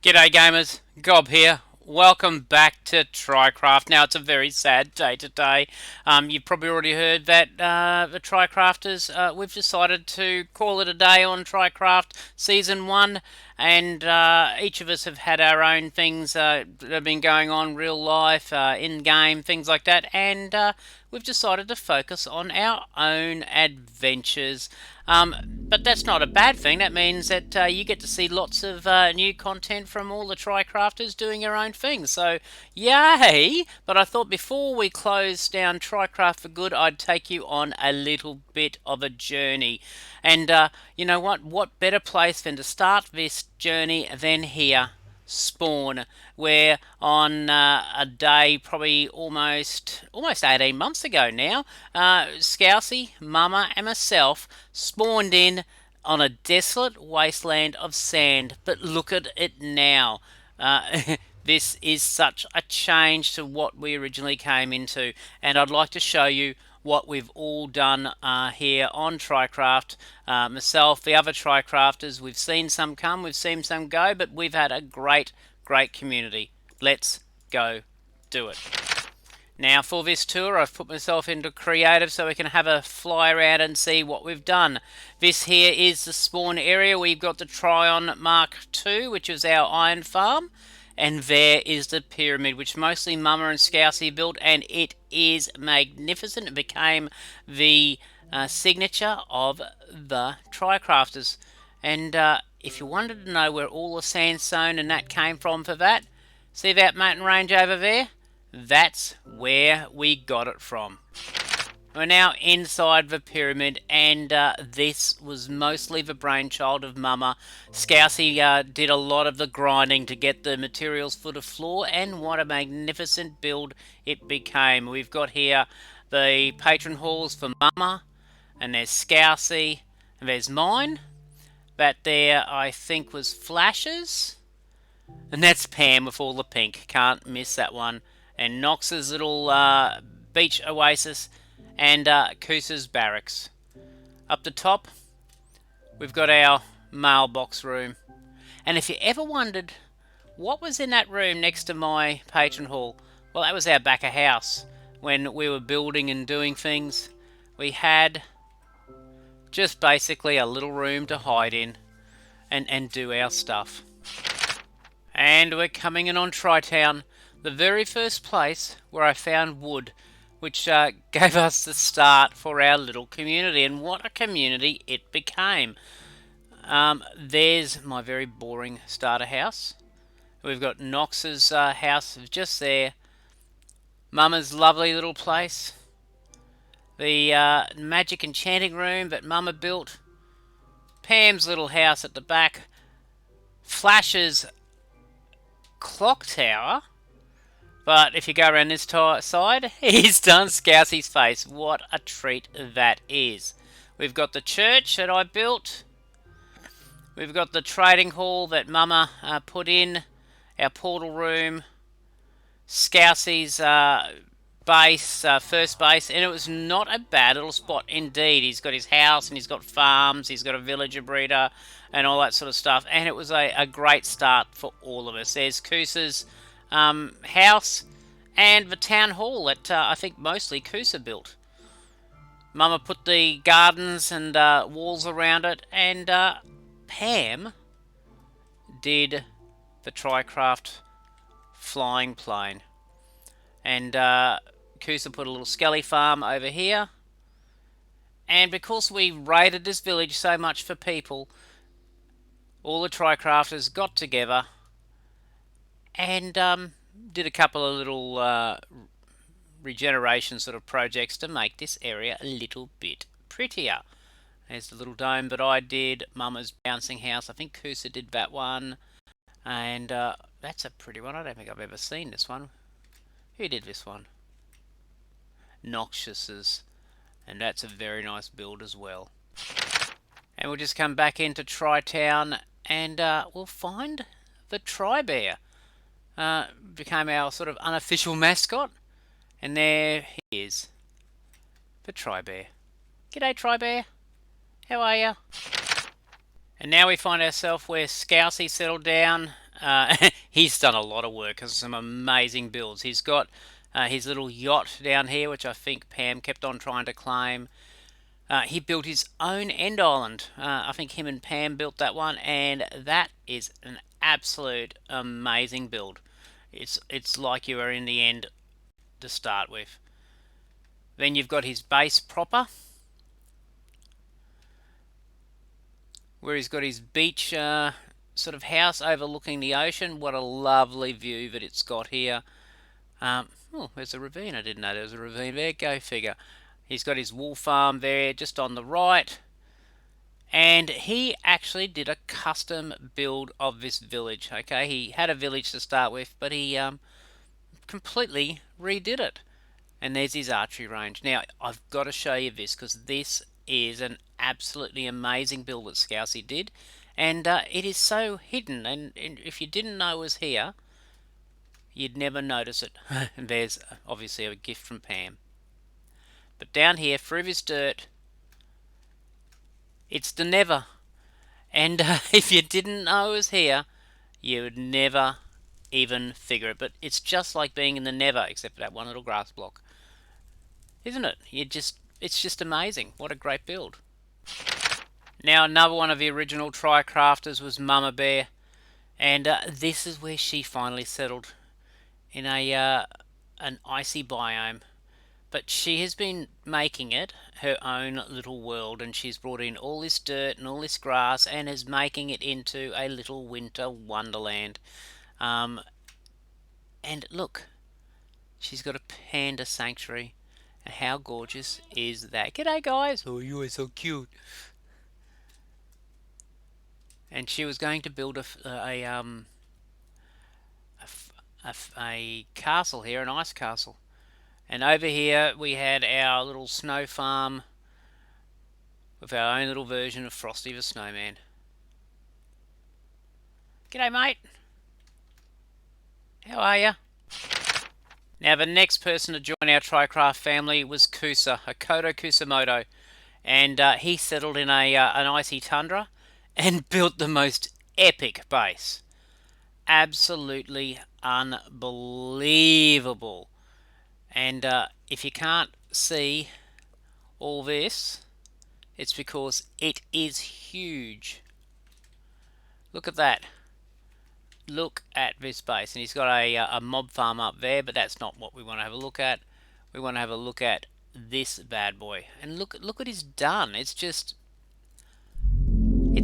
G'day gamers, Gob here. Welcome back to TryCraft. Now it's a very sad day today. You've probably already heard that the TryCrafters, we've decided to call it a day on TryCraft Season 1, and each of us have had our own things that have been going on, real life, in-game, things like that, and we've decided to focus on our own adventures. But that's not a bad thing. That means that you get to see lots of new content from all the TryCrafters doing their own thing. So, yay! But I thought before we close down TryCraft for good, I'd take you on a little bit of a journey. And you know what? What better place than to start this journey than here? Spawn, where on a day probably almost 18 months ago now, Scousey, Mama, and myself spawned in on a desolate wasteland of sand. But look at it now. This is such a change to what we originally came into, and I'd like to show you what we've all done here on TryCraft. Myself, the other TryCrafters, we've seen some come, we've seen some go, but we've had a great community. Let's go do it. Now for this tour I've put myself into creative so we can have a fly around and see what we've done. This here is the spawn area. We've got the Tryon Mark II, which is our iron farm. And there is the pyramid, which mostly Mama and Scousey built, and it is magnificent. It became the signature of the TryCrafters. And if you wanted to know where all the sandstone and that came from for that, see that mountain range over there? That's where we got it from. We're now inside the pyramid, and this was mostly the brainchild of Mama. Scousey did a lot of the grinding to get the materials for the floor, and what a magnificent build it became. We've got here the patron halls for Mama, and there's Scousey, and there's mine. That there, I think, was Flash's, and that's Pam with all the pink. Can't miss that one. And Nox's little beach oasis, and Kusa's barracks. Up the top, we've got our mailbox room. And if you ever wondered what was in that room next to my patron hall, well, that was our back of house. When we were building and doing things, we had just basically a little room to hide in and do our stuff. And we're coming in on TriTown, the very first place where I found wood, which gave us the start for our little community, and what a community it became. There's my very boring starter house. We've got Nox's house just there. Mama's lovely little place. The magic enchanting room that Mama built. Pam's little house at the back. Flash's clock tower. But if you go around this side, he's done Scousey's face. What a treat that is. We've got the church that I built. We've got the trading hall that Mama put in. Our portal room. Scousey's base, first base. And it was not a bad little spot indeed. He's got his house and he's got farms. He's got a villager breeder and all that sort of stuff. And it was a great start for all of us. There's Kusa's house, and the town hall that I think mostly Kusa built. Mama put the gardens and walls around it, and Pam did the TryCraft flying plane. And Kusa put a little skelly farm over here. And because we raided this village so much for people, all the TryCrafters got together and did a couple of little regeneration sort of projects to make this area a little bit prettier. There's the little dome that I did. Mama's bouncing house. I think Kusa did that one. And that's a pretty one. I don't think I've ever seen this one. Who did this one? Noxious's. And that's a very nice build as well. And we'll just come back into TriTown, and we'll find the Tri-Bear. Became our sort of unofficial mascot, and there he is, the Tri-Bear. G'day, Tri-Bear. How are you? And now we find ourselves where Scousey settled down He's done a lot of work and some amazing builds. He's got his little yacht down here, which I think Pam kept on trying to claim. He built his own end island. I think him and Pam built that one, and that is an absolute amazing build. It's like you are in the end to start with. Then you've got his base proper, where he's got his beach sort of house overlooking the ocean. What a lovely view that it's got here. Oh, there's a ravine. I didn't know there was a ravine there. Go figure. He's got his wool farm there just on the right. And he actually did a custom build of this village. Okay, he had a village to start with, but he completely redid it. And there's his archery range. Now, I've got to show you this because this is an absolutely amazing build that Scousey did. And it is so hidden. And if you didn't know it was here, you'd never notice it. And there's obviously a gift from Pam. But down here, through this dirt, it's the Never. And if you didn't know it was here, you would never even figure it. But it's just like being in the Never, except for that one little grass block. Isn't it? It's just amazing. What a great build. Now, another one of the original TryCrafters was Mama Bear. And this is where she finally settled, in an icy biome. But she has been making it her own little world, and she's brought in all this dirt and all this grass and is making it into a little winter wonderland. And look, she's got a panda sanctuary. And how gorgeous is that? G'day, guys. Oh, you are so cute. And she was going to build a castle here, an ice castle. And over here we had our little snow farm with our own little version of Frosty the Snowman. G'day, mate. How are you? Now, the next person to join our TryCraft family was Hakoto Kusumoto. And he settled in an icy tundra and built the most epic base. Absolutely unbelievable. And if you can't see all this, it's because it is huge. Look at that. Look at this base. And he's got a mob farm up there, but that's not what we want to have a look at. We want to have a look at this bad boy. And look what he's done. It's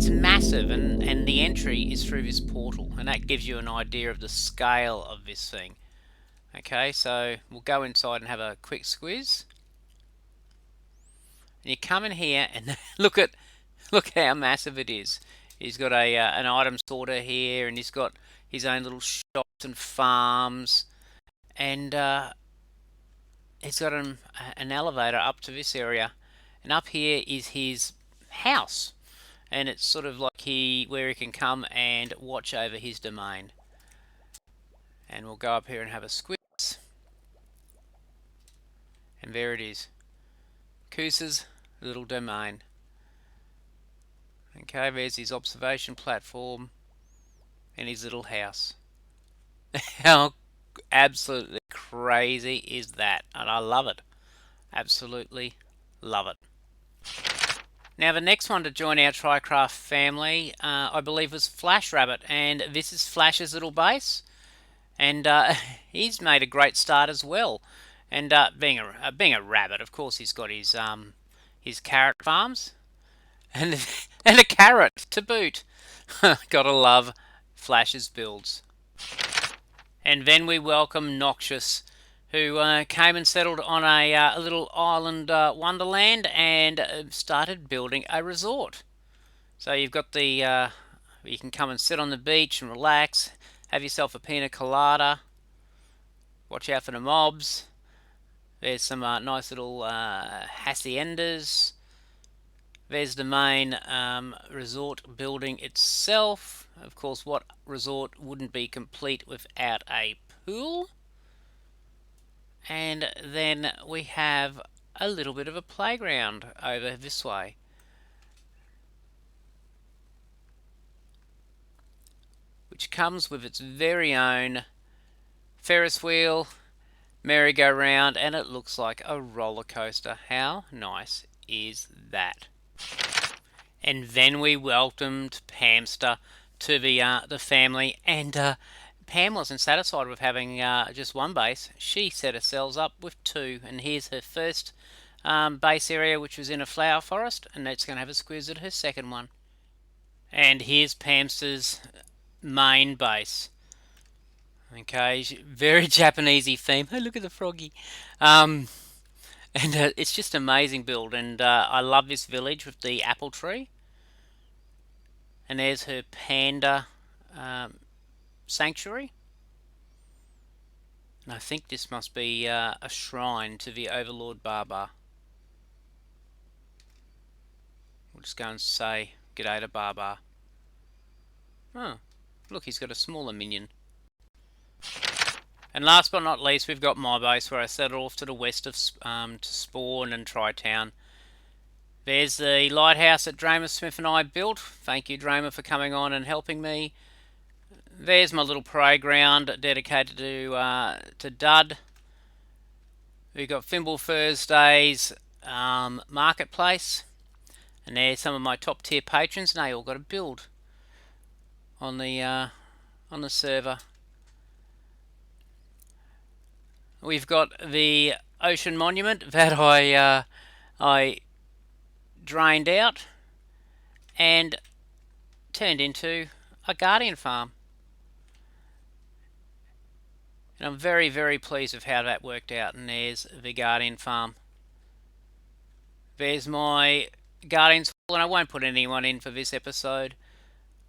massive, and the entry is through this portal, and that gives you an idea of the scale of this thing. Okay, so we'll go inside and have a quick squiz. And you come in here and look how massive it is. He's got an item sorter here, and he's got his own little shops and farms, and he's got an elevator up to this area, and up here is his house, and it's sort of like where he can come and watch over his domain. And we'll go up here and have a squiz. And there it is. Kusa's little domain. Okay, there's his observation platform and his little house. How absolutely crazy is that? And I love it. Absolutely love it. Now, the next one to join our TryCraft family, I believe, was Flash Rabbit. And this is Flash's little base. And he's made a great start as well. And being a rabbit, of course, he's got his carrot farms, and a carrot to boot. Gotta love Flash's builds. And then we welcome Noxious, who came and settled on a little island wonderland and started building a resort. So you've got you can come and sit on the beach and relax, have yourself a pina colada, watch out for the mobs. There's some nice little haciendas. There's the main resort building itself. Of course, what resort wouldn't be complete without a pool? And then we have a little bit of a playground over this way. which comes with its very own Ferris wheel, merry-go-round, and it looks like a roller coaster. How nice is that? And then we welcomed Pamsa to the family, and Pam wasn't satisfied with having just one base. She set herself up with two, and here's her first base area, which was in a flower forest, and that's going to have a squiz at her second one. And here's Pamsa's main base. Okay, very Japanesey theme. Oh, look at the froggy. And it's just an amazing build, and I love this village with the apple tree. And there's her panda sanctuary. And I think this must be a shrine to the Overlord Baba. We'll just go and say g'day to Baba. Oh, look, he's got a smaller minion. And last but not least, we've got my base, where I set it off to the west of to Spawn and TriTown. There's the lighthouse that Dramer Smith and I built. Thank you, Dramer, for coming on and helping me. There's my little playground dedicated to Dud. We've got Fimble Thursdays marketplace, and there's some of my top tier patrons, and they all got a build on the server. We've got the ocean monument that I drained out and turned into a guardian farm. And I'm very, very pleased with how that worked out. And there's the guardian farm. There's my guardians hall, and I won't put anyone in for this episode.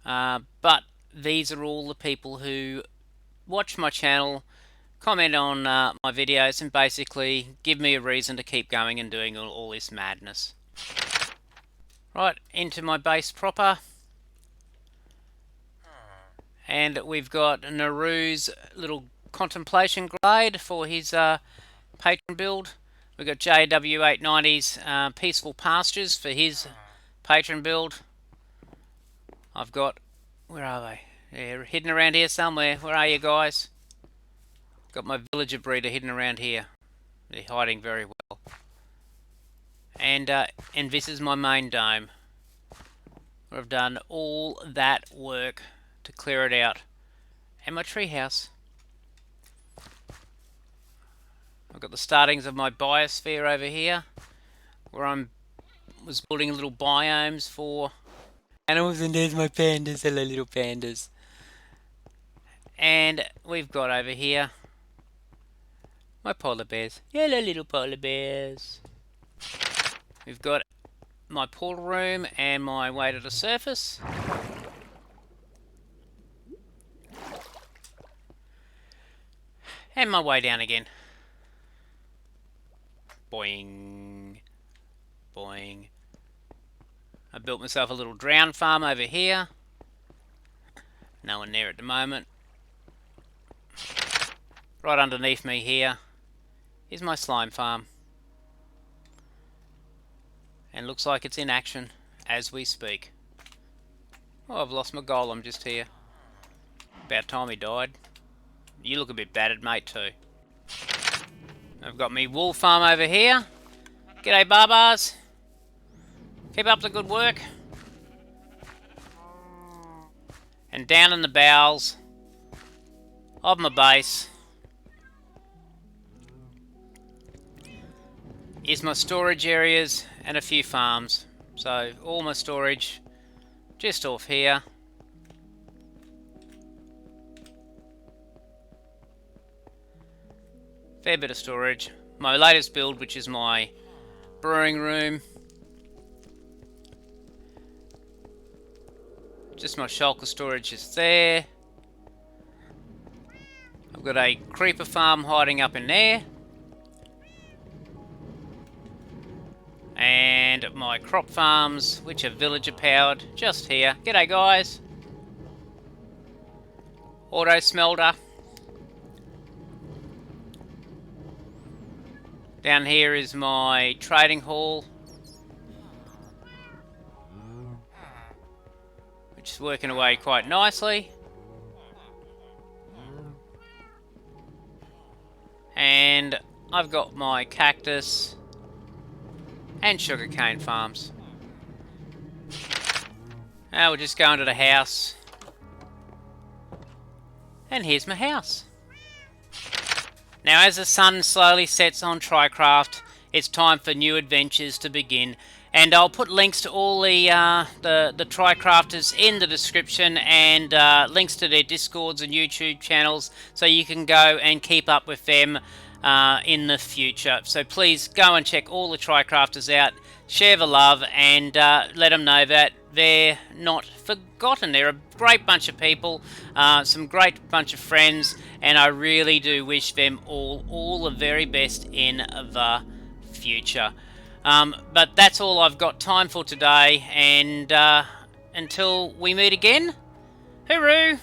But these are all the people who watch my channel, comment on my videos, and basically give me a reason to keep going and doing all this madness. Right, into my base proper. And we've got Naru's little contemplation glade for his patron build. We've got JW890's Peaceful Pastures for his patron build. I've got... where are they? They're hidden around here somewhere. Where are you guys? Got my villager breeder hidden around here. They're hiding very well. And this is my main dome, where I've done all that work to clear it out. And my treehouse. I've got the startings of my biosphere over here, where I was building little biomes for animals, and there's my pandas. Hello, little pandas. And we've got over here my polar bears. Hello, little polar bears. We've got my portal room and my way to the surface. And my way down again. Boing. Boing. I built myself a little drown farm over here. No one there at the moment. Right underneath me here is my slime farm. And looks like it's in action as we speak. Oh, I've lost my golem just here. About time he died. You look a bit battered, mate, too. I've got me wool farm over here. G'day, barbars. Keep up the good work. And down in the bowels of my base is my storage areas and a few farms. So all my storage just off here. Fair bit of storage. My latest build, which is my brewing room. Just my shulker storage is there. I've got a creeper farm hiding up in there. And my crop farms, which are villager powered, just here. G'day, guys. Auto smelter. Down here is my trading hall, which is working away quite nicely. I've got my cactus and sugarcane farms. Now we'll just go into the house. And here's my house. Now as the sun slowly sets on TryCraft, it's time for new adventures to begin. And I'll put links to all the TryCrafters in the description, and links to their Discords and YouTube channels, so you can go and keep up with them in the future. So please go and check all the TryCrafters out, share the love, and let them know that they're not forgotten. They're a great bunch of people, some great bunch of friends, and I really do wish them all the very best in the future. But that's all I've got time for today, and until we meet again, hooroo!